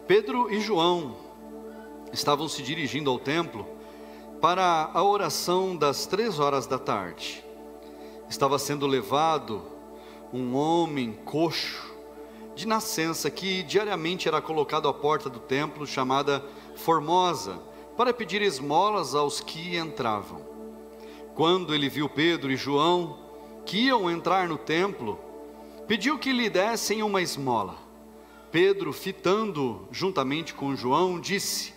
Pedro e João estavam se dirigindo ao templo para a oração das 3 horas da tarde. Estava sendo levado um homem coxo de nascença que diariamente era colocado à porta do templo, chamada Formosa, para pedir esmolas aos que entravam. Quando ele viu Pedro e João, que iam entrar no templo, pediu que lhe dessem uma esmola. Pedro, fitando juntamente com João, disse: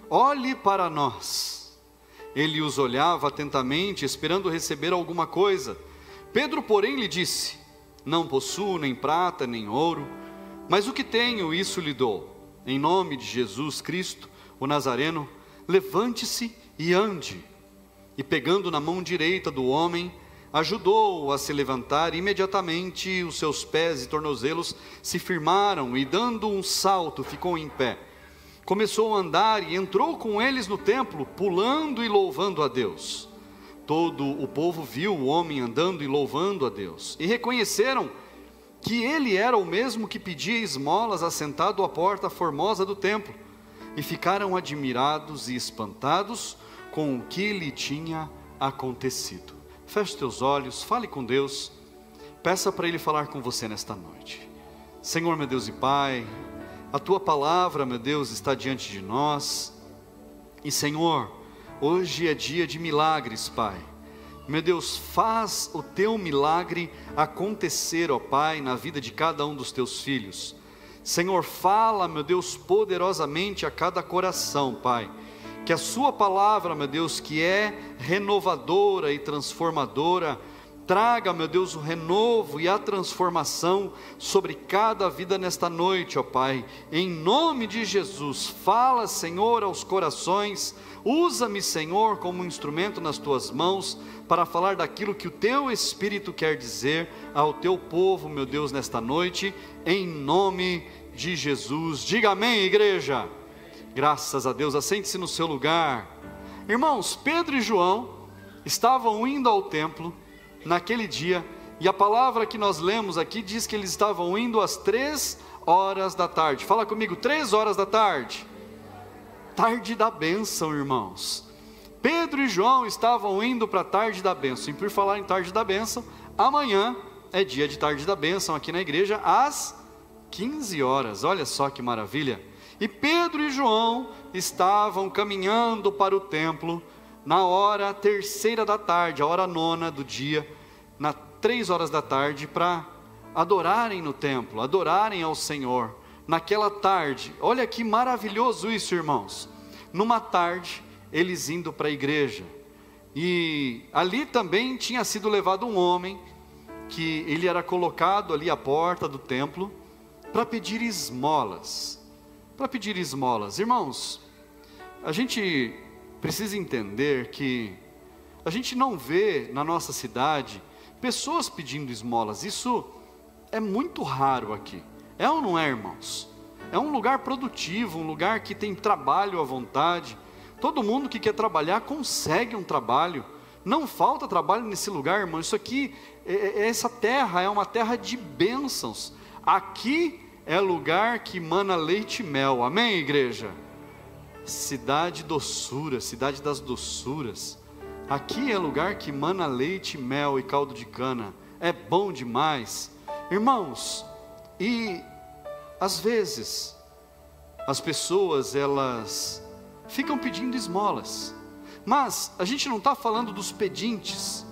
olhe para nós. Ele os olhava atentamente, esperando receber alguma coisa. Pedro, porém, lhe disse: não possuo nem prata nem ouro, mas o que tenho, isso lhe dou. Em nome de Jesus Cristo, o Nazareno, levante-se e ande. E pegando na mão direita do homem, ajudou-o a se levantar. Imediatamente os seus pés e tornozelos se firmaram, e dando um salto ficou em pé. Começou a andar e entrou com eles no templo, pulando e louvando a Deus. Todo o povo viu o homem andando e louvando a Deus, e reconheceram que ele era o mesmo que pedia esmolas assentado à porta formosa do templo, e ficaram admirados e espantados com o que lhe tinha acontecido. Feche teus olhos, fale com Deus, peça para Ele falar com você nesta noite. Senhor, meu Deus e Pai, a Tua palavra, meu Deus, está diante de nós, e Senhor, hoje é dia de milagres, Pai. Meu Deus, faz o Teu milagre acontecer, ó Pai, na vida de cada um dos Teus filhos. Senhor, fala, meu Deus, poderosamente a cada coração, Pai. Que a Sua palavra, meu Deus, que é renovadora e transformadora, traga, meu Deus, o renovo e a transformação sobre cada vida nesta noite, ó Pai. Em nome de Jesus, fala, Senhor, aos corações. Usa-me, Senhor, como um instrumento nas Tuas mãos, para falar daquilo que o Teu Espírito quer dizer ao Teu povo, meu Deus, nesta noite, em nome de Jesus. Diga amém, igreja. Graças a Deus, assente-se no seu lugar. Irmãos, Pedro e João estavam indo ao templo naquele dia, e a palavra que nós lemos aqui diz que eles estavam indo às 3 horas da tarde. Fala comigo, 3 horas da tarde. Tarde da bênção, irmãos. Pedro e João estavam indo para a tarde da bênção. E por falar em tarde da bênção, amanhã é dia de tarde da bênção aqui na igreja às 15 horas. Olha só que maravilha. E Pedro e João estavam caminhando para o templo na hora 3 da tarde, a hora 9 do dia, na 3 horas da tarde, para adorarem no templo, adorarem ao Senhor. Naquela tarde, olha que maravilhoso isso, irmãos. Numa tarde, eles indo para a igreja, e ali também tinha sido levado um homem, que ele era colocado ali à porta do templo, para pedir esmolas. Irmãos, a gente precisa entender que a gente não vê na nossa cidade pessoas pedindo esmolas. Isso é muito raro aqui. É ou não é, irmãos? É um lugar produtivo, um lugar que tem trabalho à vontade. Todo mundo que quer trabalhar consegue um trabalho. Não falta trabalho nesse lugar, irmão. Isso aqui, essa terra é uma terra de bênçãos. Aqui é lugar que mana leite e mel. Amém, igreja? Cidade doçura, cidade das doçuras. Aqui é lugar que mana leite, mel e caldo de cana. É bom demais, irmãos. E às vezes as pessoas, elas ficam pedindo esmolas, mas a gente não está falando dos pedintes,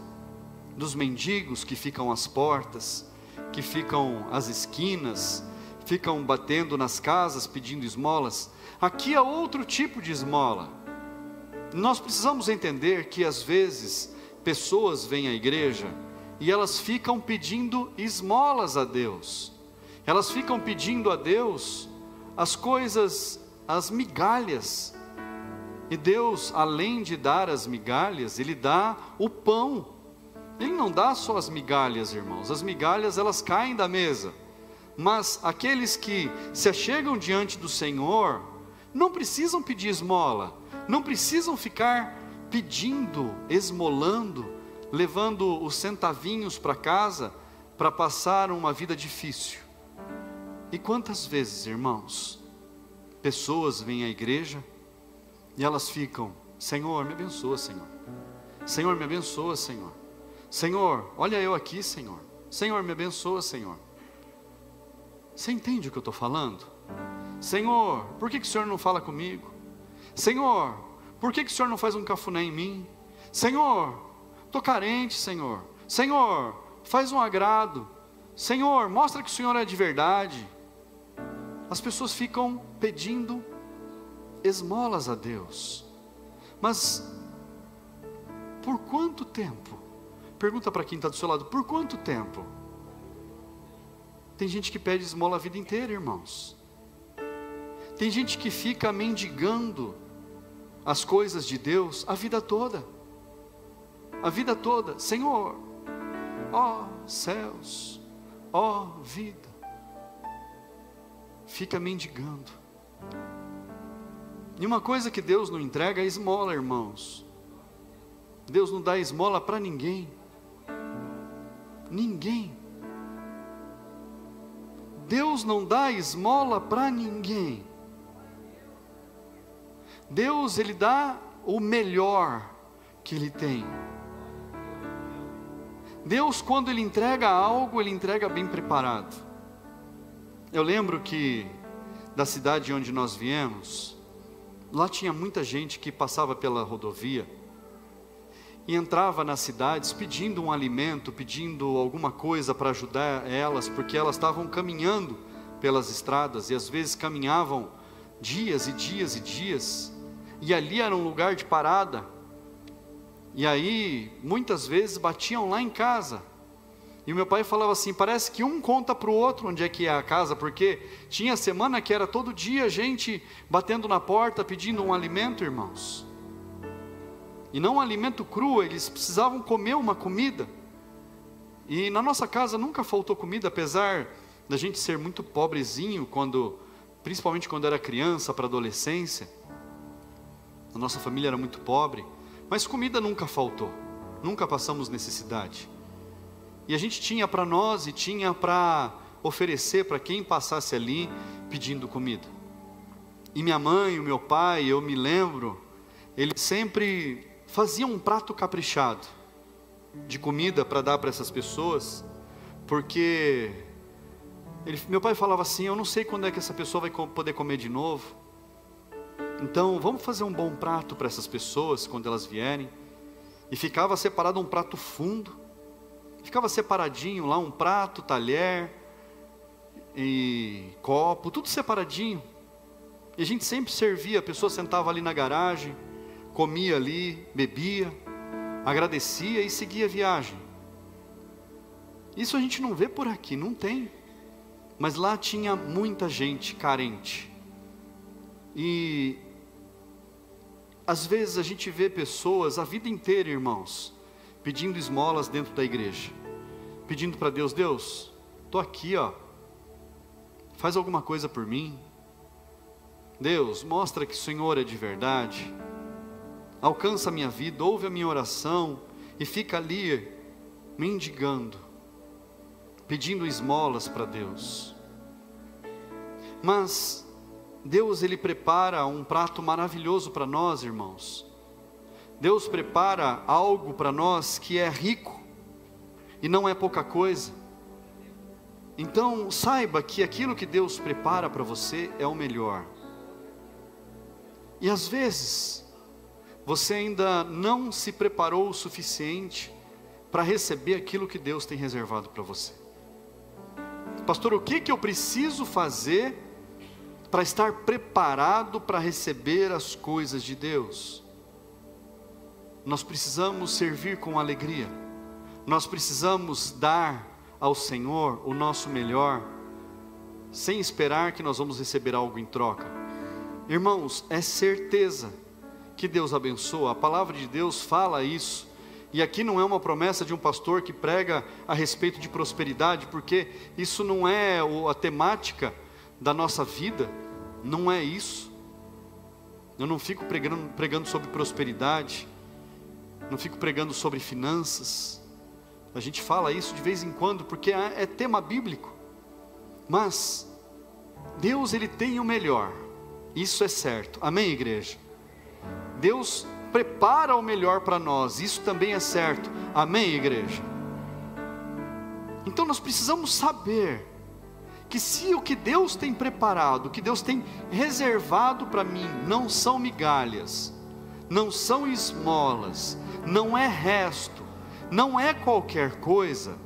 dos mendigos que ficam às portas, que ficam às esquinas, ficam batendo nas casas pedindo esmolas. Aqui é outro tipo de esmola. Nós precisamos entender que às vezes pessoas vêm à igreja e elas ficam pedindo esmolas a Deus. Elas ficam pedindo a Deus as coisas, as migalhas. E Deus, além de dar as migalhas, Ele dá o pão. Ele não dá só as migalhas, irmãos. As migalhas, elas caem da mesa. Mas aqueles que se achegam diante do Senhor não precisam pedir esmola, não precisam ficar pedindo, esmolando, levando os centavinhos para casa para passar uma vida difícil. E quantas vezes, irmãos, pessoas vêm à igreja e elas ficam: Senhor, me abençoa, Senhor. Senhor, me abençoa, Senhor. Senhor, olha eu aqui, Senhor. Senhor, me abençoa, Senhor. Você entende o que eu estou falando? Senhor, por que o Senhor não fala comigo? Senhor, por que o Senhor não faz um cafuné em mim? Senhor, estou carente, Senhor. Senhor, faz um agrado. Senhor, mostra que o Senhor é de verdade. As pessoas ficam pedindo esmolas a Deus. Mas por quanto tempo? Pergunta para quem está do seu lado: por quanto tempo? Tem gente que pede esmola a vida inteira, irmãos. Tem gente que fica mendigando as coisas de Deus a vida toda. A vida toda. Senhor, ó céus, ó vida. Fica mendigando. E uma coisa que Deus não entrega é esmola, irmãos. Deus não dá esmola para ninguém. Ninguém. Deus não dá esmola para ninguém. Deus, Ele dá o melhor que Ele tem. Deus, quando Ele entrega algo, Ele entrega bem preparado. Eu lembro que da cidade onde nós viemos, lá tinha muita gente que passava pela rodovia e entrava nas cidades pedindo um alimento, pedindo alguma coisa para ajudar elas, porque elas estavam caminhando pelas estradas e às vezes caminhavam dias e dias e dias, e ali era um lugar de parada. E aí muitas vezes batiam lá em casa, e o meu pai falava assim: parece que um conta para o outro onde é que é a casa, porque tinha semana que era todo dia gente batendo na porta pedindo um alimento, irmãos. E não um alimento cru, eles precisavam comer uma comida. E na nossa casa nunca faltou comida, apesar da gente ser muito pobrezinho, principalmente quando era criança, para adolescência. A nossa família era muito pobre, mas comida nunca faltou, nunca passamos necessidade. E a gente tinha para nós e tinha para oferecer para quem passasse ali pedindo comida. E minha mãe, o meu pai, eu me lembro, eles sempre faziam um prato caprichado de comida para dar para essas pessoas, porque meu pai falava assim: eu não sei quando é que essa pessoa vai poder comer de novo, então vamos fazer um bom prato para essas pessoas quando elas vierem. E ficava separado um prato fundo, ficava separadinho lá, um prato, talher e copo, tudo separadinho. E a gente sempre servia, a pessoa sentava ali na garagem, comia ali, bebia, agradecia e seguia a viagem. Isso a gente não vê por aqui, não tem. Mas lá tinha muita gente carente. E às vezes a gente vê pessoas a vida inteira, irmãos, pedindo esmolas dentro da igreja, pedindo para Deus: Deus, estou aqui, ó, faz alguma coisa por mim. Deus, mostra que o Senhor é de verdade, alcança a minha vida, ouve a minha oração, e fica ali mendigando, pedindo esmolas para Deus. Mas Deus, Ele prepara um prato maravilhoso para nós, irmãos. Deus prepara algo para nós que é rico, e não é pouca coisa. Então saiba que aquilo que Deus prepara para você é o melhor. E às vezes você ainda não se preparou o suficiente para receber aquilo que Deus tem reservado para você. Pastor, o que eu preciso fazer para estar preparado para receber as coisas de Deus? Nós precisamos servir com alegria. Nós precisamos dar ao Senhor o nosso melhor, sem esperar que nós vamos receber algo em troca. Irmãos, é certeza que Deus abençoa. A palavra de Deus fala isso. E aqui não é uma promessa de um pastor que prega a respeito de prosperidade, porque isso não é a temática da nossa vida, não é isso. Eu não fico pregando sobre prosperidade, não fico pregando sobre finanças. A gente fala isso de vez em quando, porque é tema bíblico. Mas Deus, Ele tem o melhor, Isso é certo. Amém, igreja? Deus prepara o melhor para nós. Isso também é certo. Amém, igreja? Então nós precisamos saber que se o que Deus tem preparado, o que Deus tem reservado para mim, não são migalhas, não são esmolas, não é resto, não é qualquer coisa,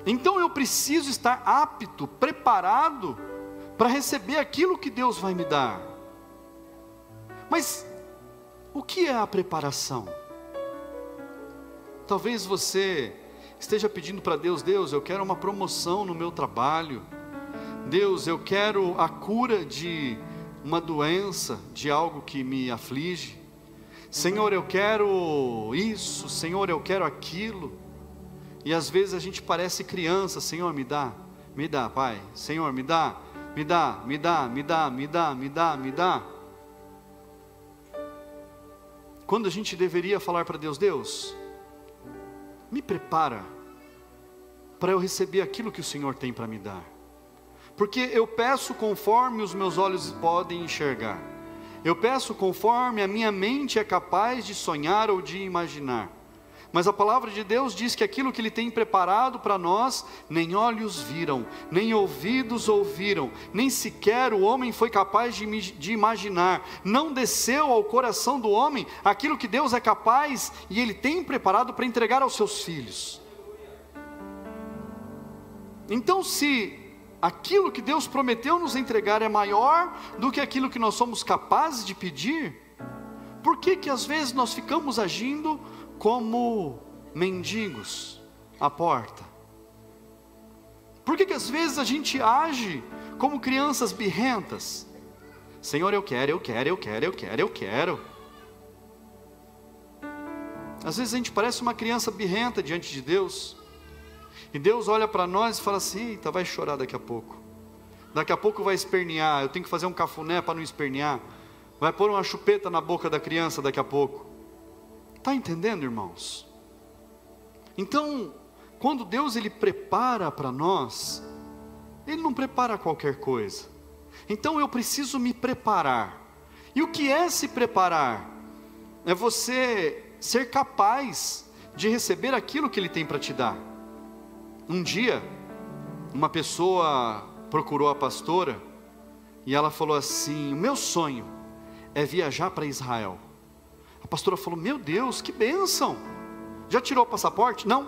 então eu preciso estar apto, preparado para receber aquilo que Deus vai me dar. Mas o que é a preparação? Talvez você esteja pedindo para Deus: Deus, eu quero uma promoção no meu trabalho. Deus, eu quero a cura de uma doença, de algo que me aflige. Senhor, eu quero isso. Senhor, eu quero aquilo. E às vezes a gente parece criança: Senhor, me dá, Pai. Senhor, me dá. Quando a gente deveria falar para Deus: Deus, me prepara para eu receber aquilo que o Senhor tem para me dar, porque eu peço conforme os meus olhos podem enxergar, eu peço conforme a minha mente é capaz de sonhar ou de imaginar, mas a palavra de Deus diz que aquilo que Ele tem preparado para nós, nem olhos viram, nem ouvidos ouviram, nem sequer o homem foi capaz de imaginar, não desceu ao coração do homem aquilo que Deus é capaz e Ele tem preparado para entregar aos seus filhos. Então, se aquilo que Deus prometeu nos entregar é maior do que aquilo que nós somos capazes de pedir, por que que às vezes nós ficamos agindo como mendigos à porta? Por que que às vezes a gente age como crianças birrentas? Senhor, eu quero. Às vezes a gente parece uma criança birrenta diante de Deus, e Deus olha para nós e fala assim: eita, vai chorar daqui a pouco vai espernear, eu tenho que fazer um cafuné para não espernear, vai pôr uma chupeta na boca da criança daqui a pouco. Está entendendo, irmãos? Então, quando Deus Ele prepara para nós, Ele não prepara qualquer coisa. Então eu preciso me preparar. E o que é se preparar? É você ser capaz de receber aquilo que Ele tem para te dar. Um dia, uma pessoa procurou a pastora, e ela falou assim: o meu sonho é viajar para Israel. A pastora falou: meu Deus, que bênção! Já tirou o passaporte? Não.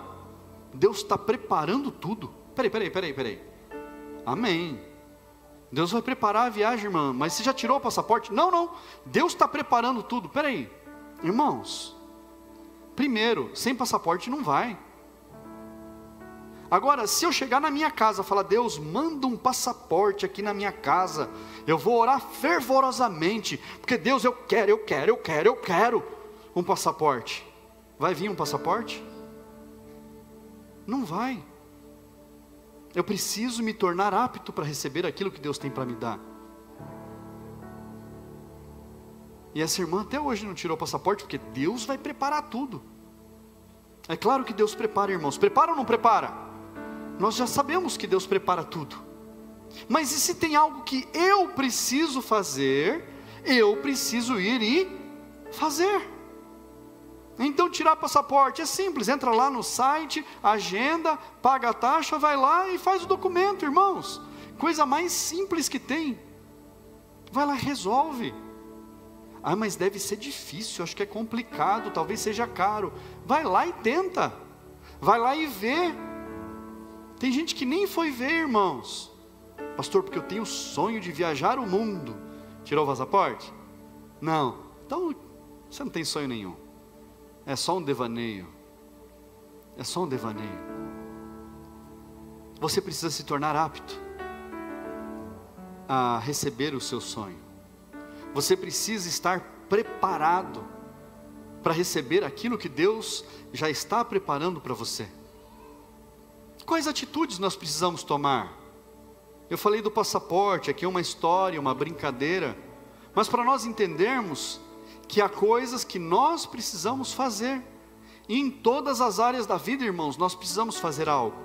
Deus está preparando tudo. Peraí. Amém. Deus vai preparar a viagem, irmã, mas você já tirou o passaporte? Não. Deus está preparando tudo. Peraí, irmãos. Primeiro, sem passaporte não vai. Agora, se eu chegar na minha casa e falar: Deus, manda um passaporte aqui na minha casa, eu vou orar fervorosamente, porque Deus, eu quero um passaporte. Vai vir um passaporte? Não vai. Eu preciso me tornar apto para receber aquilo que Deus tem para me dar. E essa irmã até hoje não tirou o passaporte, porque Deus vai preparar tudo. É claro que Deus prepara, irmãos. Prepara ou não prepara? Nós já sabemos que Deus prepara tudo. Mas e se tem algo que eu preciso fazer? Eu preciso ir e fazer. Então tirar passaporte é simples. Entra lá no site, agenda, paga a taxa, vai lá e faz o documento, irmãos. Coisa mais simples que tem. Vai lá e resolve. Ah, mas deve ser difícil, acho que é complicado, talvez seja caro. Vai lá e tenta. Vai lá e vê. Tem gente que nem foi ver, irmãos. Pastor, porque eu tenho o sonho de viajar o mundo. Tirou o passaporte? Não. Então, você não tem sonho nenhum. É só um devaneio. Você precisa se tornar apto a receber o seu sonho. Você precisa estar preparado para receber aquilo que Deus já está preparando para você. Quais atitudes nós precisamos tomar? Eu falei do passaporte, aqui é uma história, uma brincadeira, mas para nós entendermos que há coisas que nós precisamos fazer, e em todas as áreas da vida, irmãos, nós precisamos fazer algo.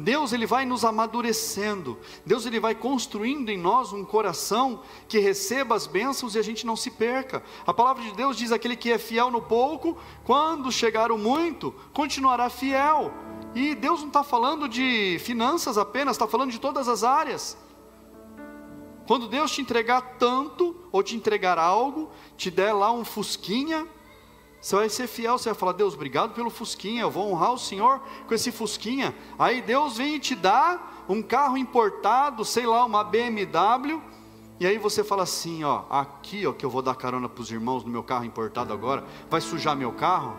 Deus ele vai nos amadurecendo, Deus ele vai construindo em nós um coração que receba as bênçãos e a gente não se perca. A palavra de Deus diz: aquele que é fiel no pouco, quando chegar o muito, continuará fiel. E Deus não está falando de finanças apenas, está falando de todas as áreas. Quando Deus te entregar tanto, ou te entregar algo, te der lá um fusquinha, você vai ser fiel, você vai falar: Deus, obrigado pelo fusquinha, eu vou honrar o Senhor com esse fusquinha. Aí Deus vem e te dá um carro importado, sei lá, uma BMW, e aí você fala assim: ó, aqui ó, que eu vou dar carona para os irmãos no meu carro importado agora, vai sujar meu carro?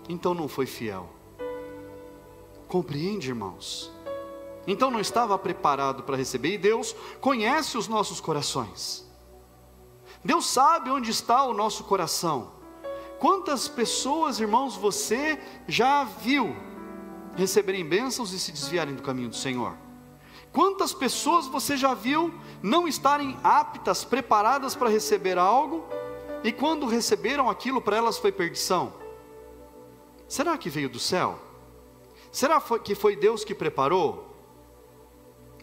Então não foi fiel. Compreende, irmãos? Então não estava preparado para receber, e Deus conhece os nossos corações. Deus sabe onde está o nosso coração. Quantas pessoas, irmãos, você já viu receberem bênçãos e se desviarem do caminho do Senhor? Quantas pessoas você já viu não estarem aptas, preparadas para receber algo, e quando receberam aquilo, para elas foi perdição? Será que veio do céu? Será que foi Deus que preparou?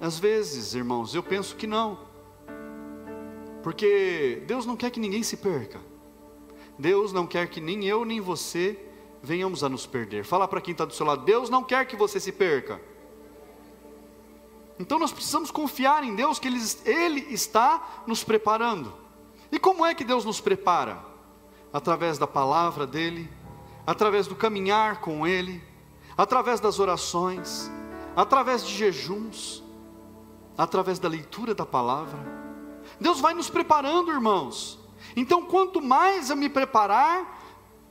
Às vezes, irmãos, eu penso que não, porque Deus não quer que ninguém se perca. Deus não quer que nem eu nem você venhamos a nos perder. Fala para quem está do seu lado: Deus não quer que você se perca. Então nós precisamos confiar em Deus, que Ele está nos preparando. E como é que Deus nos prepara? Através da palavra dEle, através do caminhar com Ele, através das orações, através de jejuns, através da leitura da palavra. Deus vai nos preparando, irmãos. Então quanto mais eu me preparar,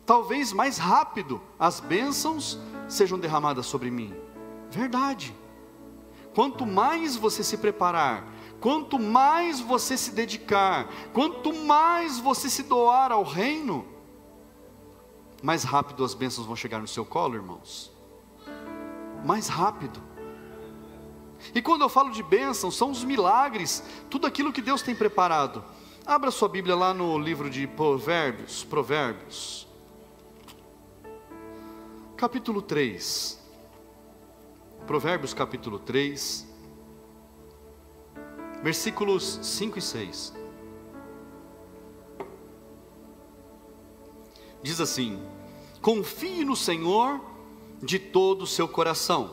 talvez mais rápido as bênçãos sejam derramadas sobre mim. Verdade. Quanto mais você se preparar, quanto mais você se dedicar, quanto mais você se doar ao reino, mais rápido as bênçãos vão chegar no seu colo, irmãos. Mais rápido. E quando eu falo de bênçãos, são os milagres, tudo aquilo que Deus tem preparado. Abra sua Bíblia lá no livro de Provérbios, capítulo 3. Provérbios capítulo 3, versículos 5 e 6. Diz assim: confie no Senhor de todo o seu coração,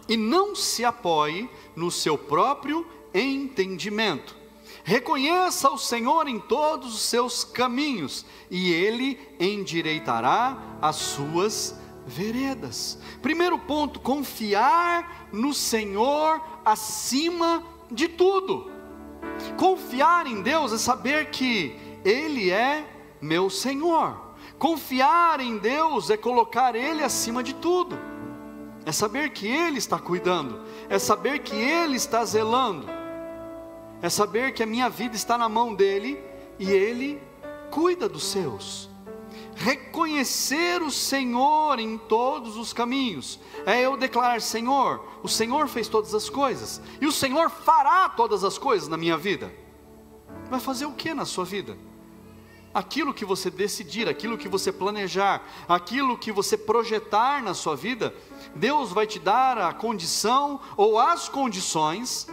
e não se apoie no seu próprio entendimento. Reconheça o Senhor em todos os seus caminhos, e Ele endireitará as suas veredas. Primeiro ponto: confiar no Senhor acima de tudo. Confiar em Deus é saber que Ele é meu Senhor. Confiar em Deus é colocar Ele acima de tudo. É saber que Ele está cuidando, é saber que Ele está zelando, é saber que a minha vida está na mão dEle e Ele cuida dos seus. Reconhecer o Senhor em todos os caminhos é eu declarar: Senhor, o Senhor fez todas as coisas, e o Senhor fará todas as coisas na minha vida. Vai fazer o que na sua vida? Aquilo que você decidir, aquilo que você planejar, aquilo que você projetar na sua vida, Deus vai te dar a condição ou as condições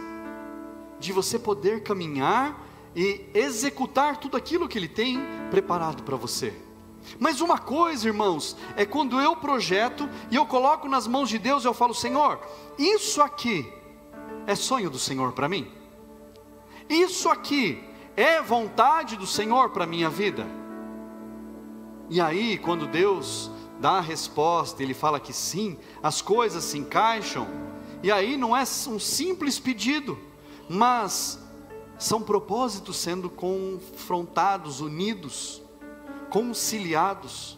de você poder caminhar e executar tudo aquilo que Ele tem preparado para você. Mas uma coisa, irmãos, é quando eu projeto e eu coloco nas mãos de Deus, eu falo: Senhor, isso aqui é sonho do Senhor para mim? Isso aqui é vontade do Senhor para a minha vida? E aí, quando Deus dá a resposta, Ele fala que sim, as coisas se encaixam, e aí não é um simples pedido, mas são propósitos sendo confrontados, unidos, conciliados.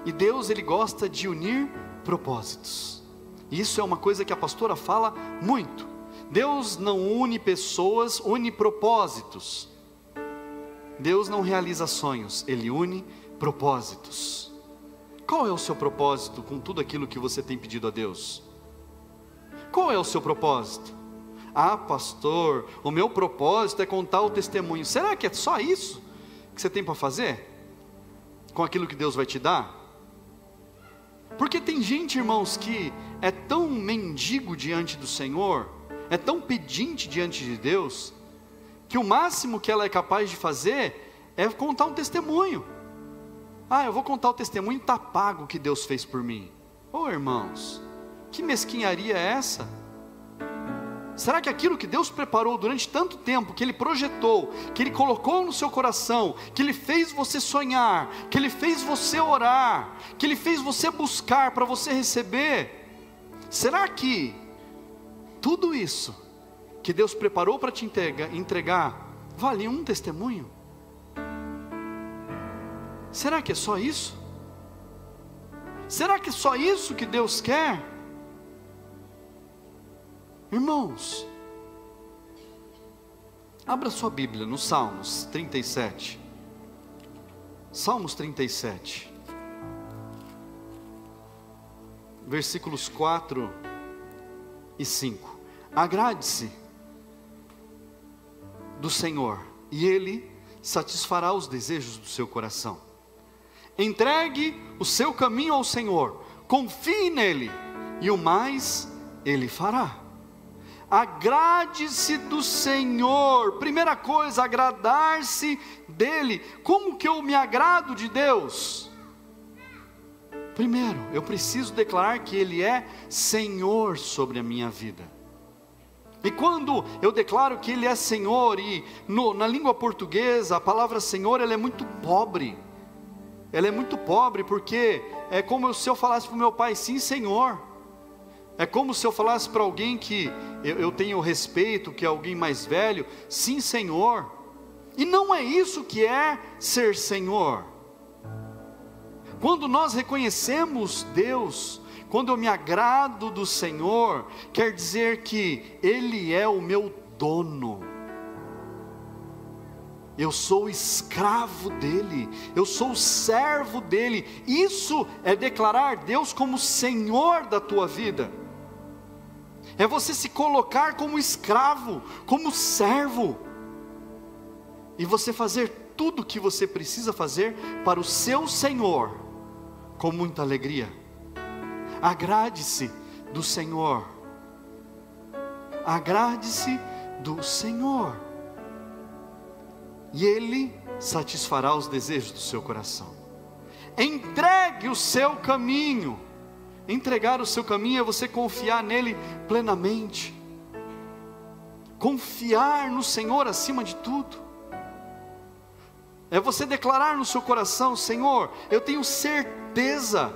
E Deus, Ele gosta de unir propósitos. Isso é uma coisa que a pastora fala muito. Deus não une pessoas, une propósitos. Deus não realiza sonhos, Ele une propósitos. Qual é o seu propósito com tudo aquilo que você tem pedido a Deus? Qual é o seu propósito? Ah, pastor, o meu propósito é contar o testemunho. Será que é só isso que você tem para fazer com aquilo que Deus vai te dar? Porque tem gente, irmãos, que é tão mendigo diante do Senhor, é tão pedinte diante de Deus, que o máximo que ela é capaz de fazer é contar um testemunho. Eu vou contar o testemunho e está pago o que Deus fez por mim. Irmãos, que mesquinharia é essa? Será que aquilo que Deus preparou durante tanto tempo, que Ele projetou, que Ele colocou no seu coração, que Ele fez você sonhar, que Ele fez você orar, que Ele fez você buscar para você receber, será que tudo isso que Deus preparou para te entregar, vale um testemunho? Será que é só isso? Será que é só isso que Deus quer? Irmãos, abra sua Bíblia no Salmos 37. Salmos 37, versículos 4 e 5. Agrade-se do Senhor, e Ele satisfará os desejos do seu coração. Entregue o seu caminho ao Senhor, confie nele, e o mais Ele fará. Agrade-se do Senhor. Primeira coisa, agradar-se dEle. Como que eu me agrado de Deus? Primeiro, eu preciso declarar que Ele é Senhor sobre a minha vida. E quando eu declaro que Ele é Senhor, e na língua portuguesa, a palavra Senhor, ela é muito pobre. Ela é muito pobre, porque é como se eu falasse para o meu pai, sim Senhor. É como se eu falasse para alguém que eu tenho respeito, que é alguém mais velho, sim Senhor. E não é isso que é ser Senhor. Quando nós reconhecemos Deus, quando eu me agrado do Senhor, quer dizer que Ele é o meu dono. Eu sou escravo dEle, eu sou servo dEle. Isso é declarar Deus como Senhor da tua vida. É você se colocar como escravo, como servo, e você fazer tudo o que você precisa fazer para o seu Senhor, com muita alegria. Agrade-se do Senhor. Agrade-se do Senhor, e Ele satisfará os desejos do seu coração. Entregue o seu caminho. Entregar o seu caminho é você confiar nele plenamente. Confiar no Senhor acima de tudo. É você declarar no seu coração: Senhor, eu tenho certeza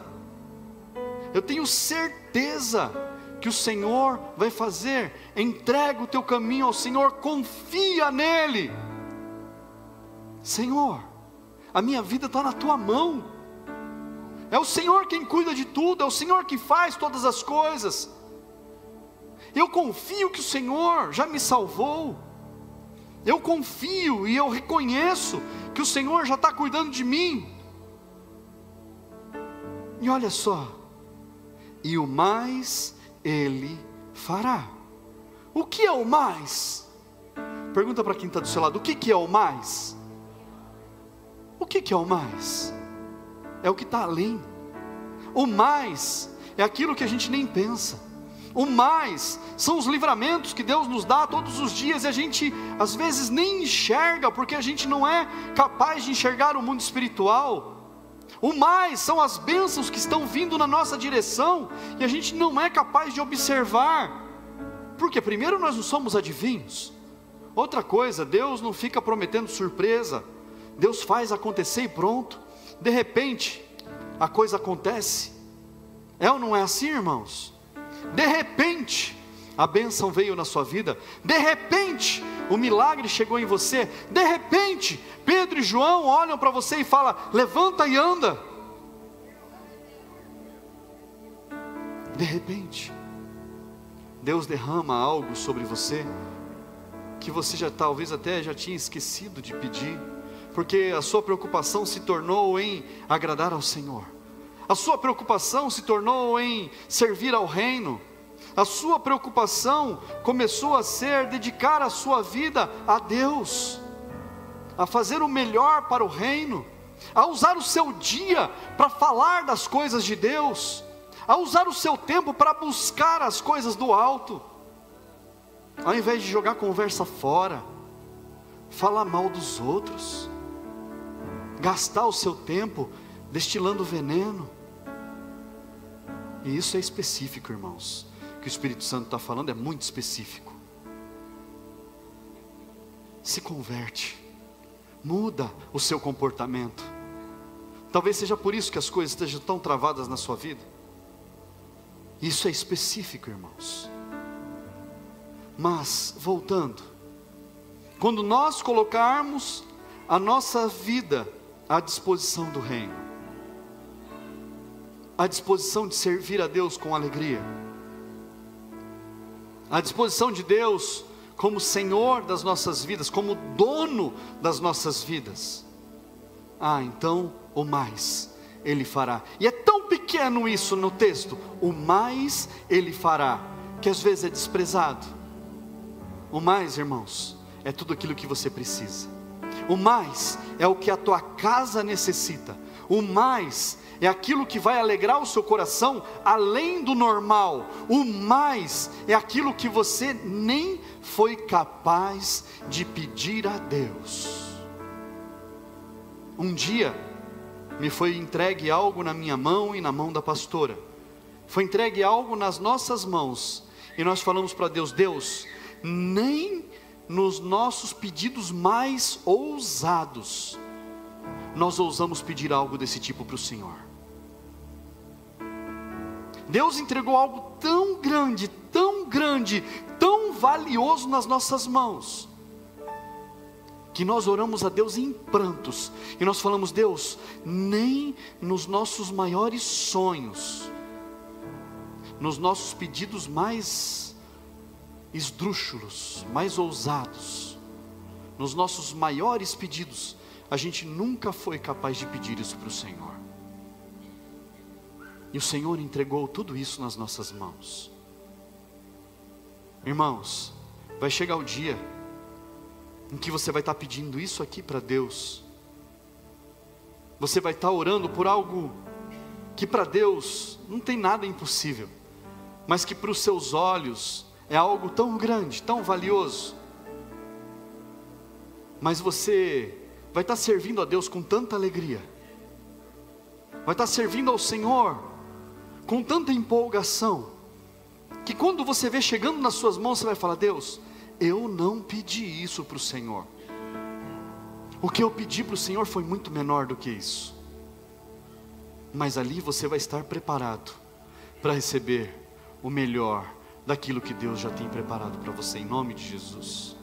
que o Senhor vai fazer. Entrega o teu caminho ao Senhor, confia nele. Senhor, a minha vida está na tua mão. É o Senhor quem cuida de tudo, é o Senhor que faz todas as coisas. Eu confio que o Senhor já me salvou. Eu confio e eu reconheço que o Senhor já está cuidando de mim. E olha só, e o mais Ele fará. O que é o mais? Pergunta para quem está do seu lado: o que é o mais? O que é o mais? É o que está além. O mais é aquilo que a gente nem pensa. O mais são os livramentos que Deus nos dá todos os dias, e a gente às vezes nem enxerga, porque a gente não é capaz de enxergar o mundo espiritual. O mais são as bênçãos que estão vindo na nossa direção, e a gente não é capaz de observar, porque primeiro nós não somos adivinhos. Outra coisa, Deus não fica prometendo surpresa. Deus faz acontecer e pronto. De repente, a coisa acontece. É ou não é assim, irmãos? De repente, a bênção veio na sua vida. De repente, o milagre chegou em você. De repente, Pedro e João olham para você e falam: levanta e anda. De repente, Deus derrama algo sobre você, que você já talvez até já tinha esquecido de pedir, porque a sua preocupação se tornou em agradar ao Senhor. A sua preocupação se tornou em servir ao reino. A sua preocupação começou a ser dedicar a sua vida a Deus, a fazer o melhor para o reino, a usar o seu dia para falar das coisas de Deus, a usar o seu tempo para buscar as coisas do alto, ao invés de jogar conversa fora, falar mal dos outros, gastar o seu tempo destilando veneno. E isso é específico, irmãos. O que o Espírito Santo está falando é muito específico. Se converte, muda o seu comportamento. Talvez seja por isso que as coisas estejam tão travadas na sua vida. Isso é específico, irmãos. Mas, voltando, quando nós colocarmos a nossa vida à disposição do reino, à disposição de servir a Deus com alegria, à disposição de Deus como Senhor das nossas vidas, como dono das nossas vidas, então o mais Ele fará. E é tão pequeno isso no texto, o mais Ele fará, que às vezes é desprezado. O mais, irmãos, é tudo aquilo que você precisa. O mais é o que a tua casa necessita. O mais é aquilo que vai alegrar o seu coração além do normal. O mais é aquilo que você nem foi capaz de pedir a Deus. Um dia me foi entregue algo na minha mão e na mão da pastora. Foi entregue algo nas nossas mãos e nós falamos para Deus: Deus, nem nos nossos pedidos mais ousados nós ousamos pedir algo desse tipo para o Senhor. Deus entregou algo tão grande, tão valioso nas nossas mãos, que nós oramos a Deus em prantos, e nós falamos: Deus, nem nos nossos maiores sonhos, nos nossos pedidos mais esdrúxulos, mais ousados, nos nossos maiores pedidos, a gente nunca foi capaz de pedir isso para o Senhor. E o Senhor entregou tudo isso nas nossas mãos. Irmãos, vai chegar o dia em que você vai estar pedindo isso aqui para Deus. Você vai estar orando por algo que para Deus não tem nada impossível, mas que para os seus olhos é algo tão grande, tão valioso. Mas você vai estar servindo a Deus com tanta alegria, vai estar servindo ao Senhor com tanta empolgação, que quando você vê chegando nas suas mãos, você vai falar: Deus, eu não pedi isso para o Senhor. O que eu pedi para o Senhor foi muito menor do que isso. Mas ali você vai estar preparado para receber o melhor daquilo que Deus já tem preparado para você, em nome de Jesus.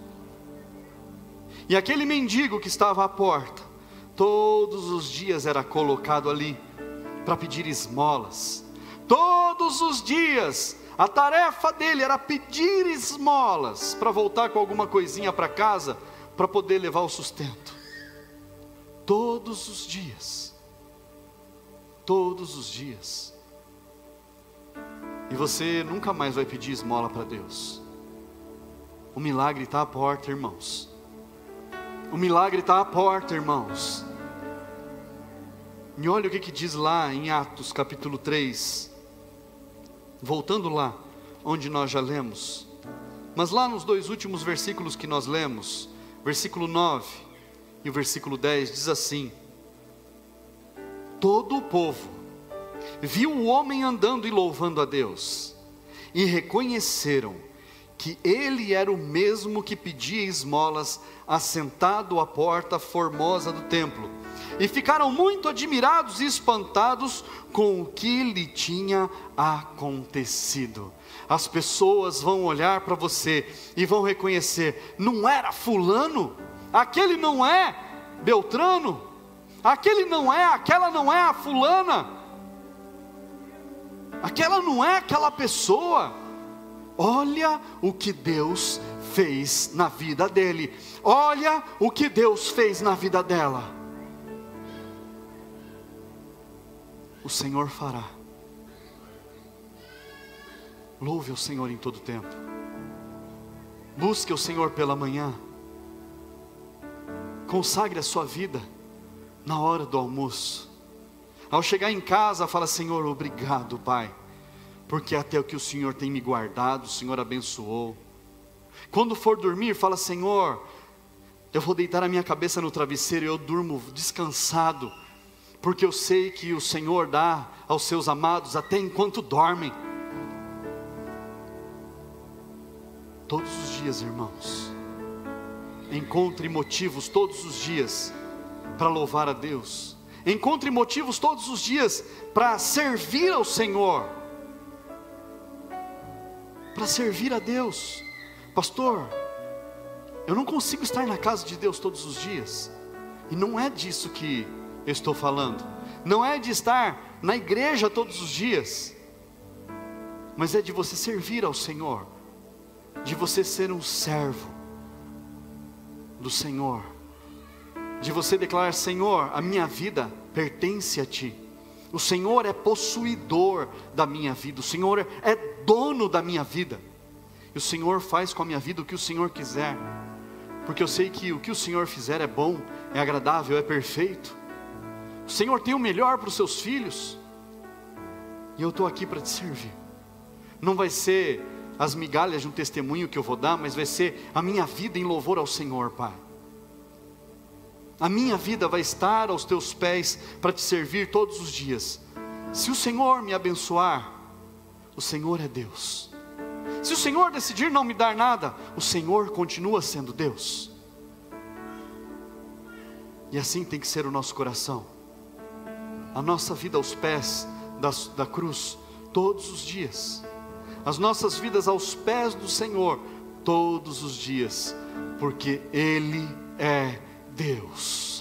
E aquele mendigo que estava à porta, todos os dias era colocado ali para pedir esmolas. Todos os dias a tarefa dele era pedir esmolas para voltar com alguma coisinha para casa, para poder levar o sustento. Todos os dias. Todos os dias. E você nunca mais vai pedir esmola para Deus. O milagre está à porta, irmãos. O milagre está à porta, irmãos. E olha o que diz lá em Atos capítulo 3. Voltando lá, onde nós já lemos. Mas lá nos dois últimos versículos que nós lemos, versículo 9 e o versículo 10, diz assim: todo o povo viu o homem andando e louvando a Deus, e reconheceram que ele era o mesmo que pedia esmolas, assentado à porta formosa do templo, e ficaram muito admirados e espantados com o que lhe tinha acontecido. As pessoas vão olhar para você e vão reconhecer: não era fulano? Aquele não é Beltrano? Aquele não é, aquela não é a fulana? Aquela não é aquela pessoa? Olha o que Deus fez na vida dele. Olha o que Deus fez na vida dela. O Senhor fará. Louve o Senhor em todo tempo. Busque o Senhor pela manhã. Consagre a sua vida na hora do almoço. Ao chegar em casa, fala: Senhor, obrigado, Pai, porque até o que o Senhor tem me guardado, o Senhor abençoou. Quando for dormir, fala: Senhor, eu vou deitar a minha cabeça no travesseiro e eu durmo descansado, porque eu sei que o Senhor dá aos seus amados até enquanto dormem. Todos os dias, irmãos, encontre motivos todos os dias para louvar a Deus. Encontre motivos todos os dias para servir ao Senhor, para servir a Deus. Pastor, eu não consigo estar na casa de Deus todos os dias. E não é disso que eu estou falando. Não é de estar na igreja todos os dias, mas é de você servir ao Senhor, de você ser um servo do Senhor, de você declarar: Senhor, a minha vida pertence a Ti. O Senhor é possuidor da minha vida, o Senhor é dono da minha vida, e o Senhor faz com a minha vida o que o Senhor quiser, porque eu sei que o que o Senhor fizer é bom, é agradável, é perfeito. O Senhor tem o melhor para os seus filhos, e eu estou aqui para te servir. Não vai ser as migalhas de um testemunho que eu vou dar, mas vai ser a minha vida em louvor ao Senhor, Pai. A minha vida vai estar aos teus pés para te servir todos os dias. Se o Senhor me abençoar, o Senhor é Deus. Se o Senhor decidir não me dar nada, o Senhor continua sendo Deus. E assim tem que ser o nosso coração, a nossa vida aos pés da cruz todos os dias, as nossas vidas aos pés do Senhor todos os dias, porque Ele é Deus.